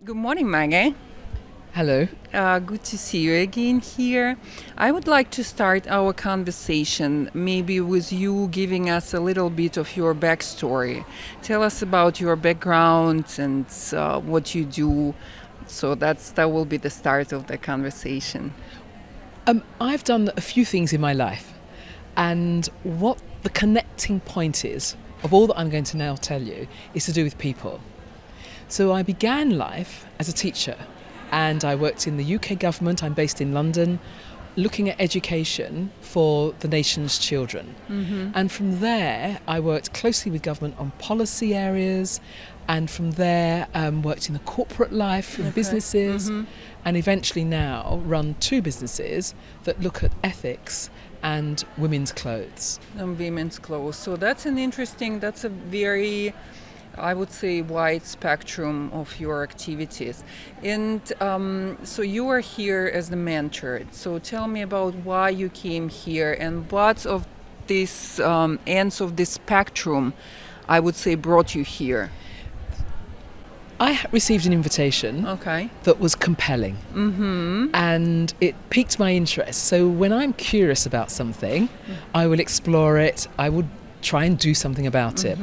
Good morning, Maggie. Hello. Good to see you again here. I would like to start our conversation maybe with you giving us a little bit of your backstory. Tell us about your background and what you do. So that will be the start of the conversation. I've done a few things in my life, and what the connecting point is of all that I'm going to now tell you is to do with people. So I began life as a teacher, and I worked in the UK government. I'm based in London, looking at education for the nation's children. And from there, I worked closely with government on policy areas, and from there, worked in the corporate life, in businesses, and eventually now run two businesses that look at ethics and women's clothes. And women's clothes. So that's a very, I would say, wide spectrum of your activities. And so you are here as the mentor. So tell me about why you came here and what of these ends of this spectrum, I would say, brought you here. I received an invitation that was compelling, and it piqued my interest. So when I'm curious about something, I will explore it. I would try and do something about it.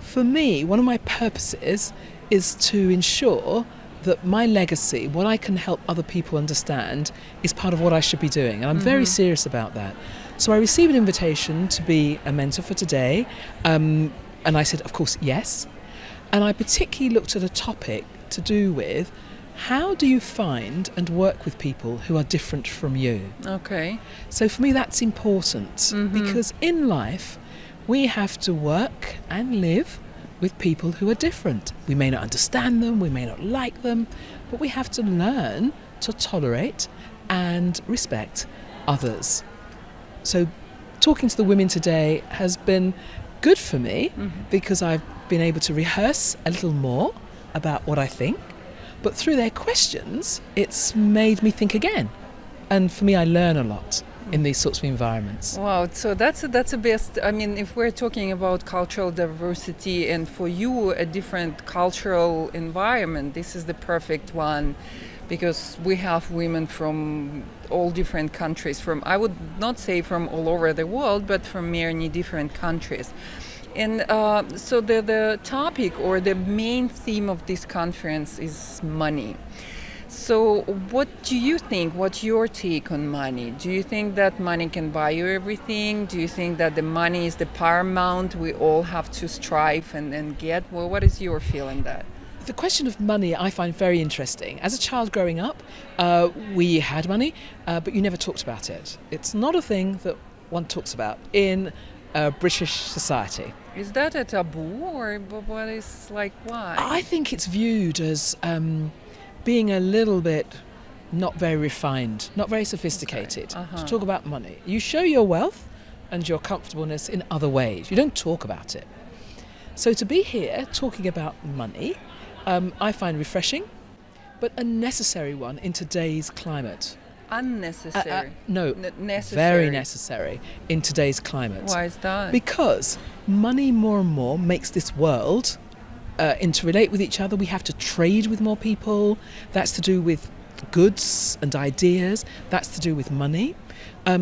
For me, one of my purposes is to ensure that my legacy, what I can help other people understand, is part of what I should be doing. And I'm very serious about that. So I received an invitation to be a mentor for today. And I said, of course, yes. And I particularly looked at a topic to do with how do you find and work with people who are different from you? So for me, that's important because in life, we have to work and live with people who are different. We may not understand them, we may not like them, but we have to learn to tolerate and respect others. So talking to the women today has been good for me because I've been able to rehearse a little more about what I think, but through their questions, it's made me think again. And for me, I learn a lot in these sorts of environments. Wow, so that's a best. I mean, if we're talking about cultural diversity and for you a different cultural environment, this is the perfect one because we have women from all different countries, from, I would not say from all over the world, but from many different countries. And so the topic or the main theme of this conference is money. So what do you think? What's your take on money? Do you think that money can buy you everything? Do you think that the money is the paramount we all have to strive and get? Well, what is your feeling that? The question of money I find very interesting. As a child growing up, we had money, but you never talked about it. It's not a thing that one talks about in British society. Is that a taboo or what is why? I think it's viewed as being a little bit not very refined, not very sophisticated to talk about money. You show your wealth and your comfortableness in other ways. You don't talk about it. So to be here talking about money, I find refreshing, but a necessary one in today's climate. Unnecessary? No, necessary. Very necessary in today's climate. Why is that? Because money more and more makes this world interrelate with each other. We have to trade with more people. That's to do with goods and ideas. That's to do with money.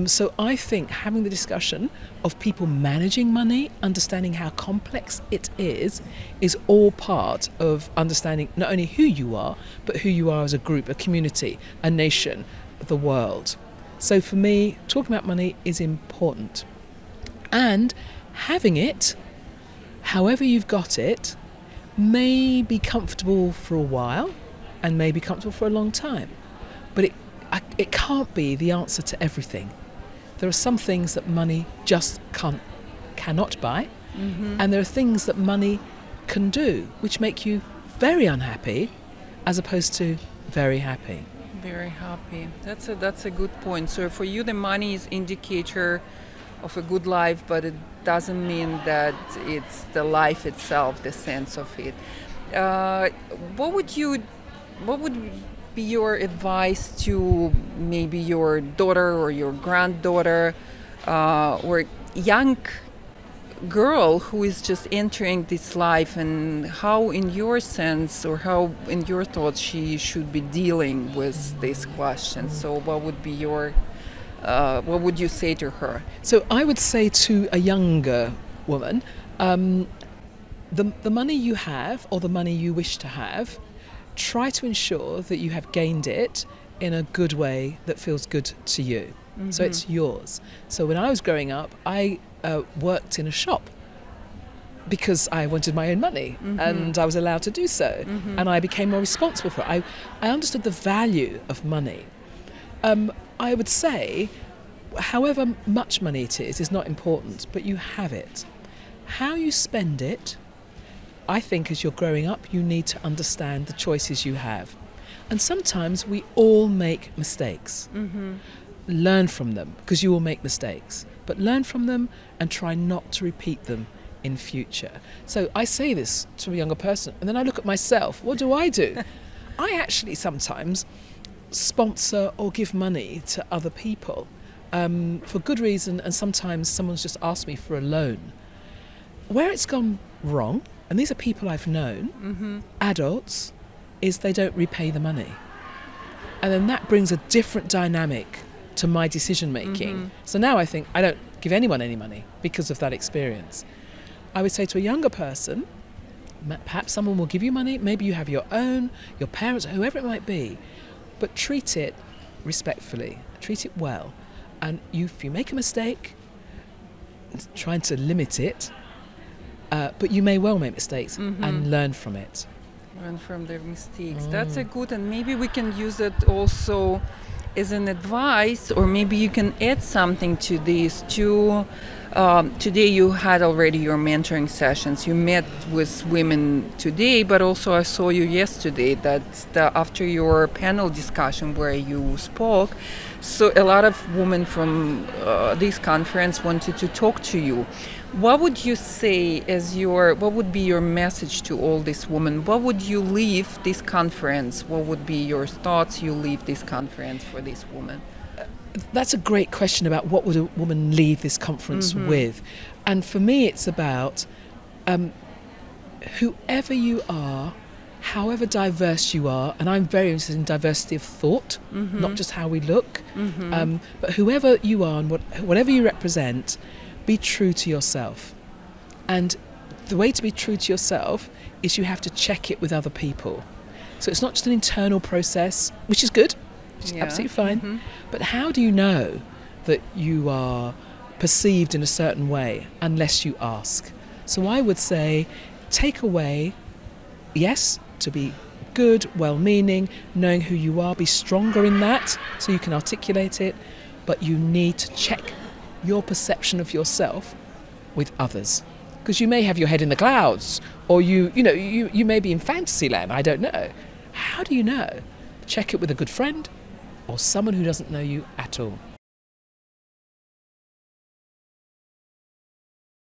So I think having the discussion of people managing money, understanding how complex it is all part of understanding not only who you are, but who you are as a group, a community, a nation, the world. So for me, talking about money is important. And having it, however you've got it, may be comfortable for a while and may be comfortable for a long time. But it can't be the answer to everything. There are some things that money just cannot buy, and there are things that money can do, which make you very unhappy as opposed to very happy. Very happy. That's a good point. So for you, the money is indicator of a good life, but it doesn't mean that it's the life itself, the sense of it. What would be your advice to maybe your daughter or your granddaughter or young girl who is just entering this life, and how in your sense or how in your thoughts she should be dealing with this question. So what would be your what would you say to her? So I would say to a younger woman, the money you have or the money you wish to have, try to ensure that you have gained it in a good way that feels good to you. Mm-hmm. So it's yours. So when I was growing up, I worked in a shop because I wanted my own money, mm-hmm. and I was allowed to do so, mm-hmm. and I became more responsible for it. I understood the value of money. I would say, however much money it is not important, but you have it. How you spend it, I think as you're growing up, you need to understand the choices you have. And sometimes we all make mistakes. Mm-hmm. Learn from them, because you will make mistakes. But learn from them and try not to repeat them in future. So I say this to a younger person, and then I look at myself. What do? I actually sometimes sponsor or give money to other people for good reason, and sometimes someone's just asked me for a loan. Where it's gone wrong, and these are people I've known, mm-hmm. adults, is they don't repay the money. And then that brings a different dynamic to my decision making. Mm-hmm. So now I think I don't give anyone any money because of that experience. I would say to a younger person, perhaps someone will give you money, maybe you have your own, your parents, whoever it might be, but treat it respectfully, treat it well. And if you make a mistake, trying to limit it, but you may well make mistakes, mm-hmm. and learn from it. Learn from their mistakes. That's a good, and maybe we can use it also as an advice, or maybe you can add something to this. Today you had already your mentoring sessions. You met with women today, but also I saw you yesterday that after your panel discussion where you spoke, so a lot of women from this conference wanted to talk to you. What would you say what would be your message to all these women? What would you leave this conference? What would be your thoughts you leave this conference for these women? That's a great question about what would a woman leave this conference mm-hmm. with. And for me, it's about whoever you are, however diverse you are, and I'm very interested in diversity of thought, mm-hmm. not just how we look, mm-hmm. But whoever you are and whatever you represent, be true to yourself. And the way to be true to yourself is you have to check it with other people. So it's not just an internal process, which is good, which is absolutely fine, mm-hmm. but how do you know that you are perceived in a certain way unless you ask? So I would say take away, yes, to be good, well-meaning, knowing who you are, be stronger in that so you can articulate it, but you need to check your perception of yourself with others, because you may have your head in the clouds, or you may be in fantasy land. I don't know. How do you know? Check it with a good friend or someone who doesn't know you at all.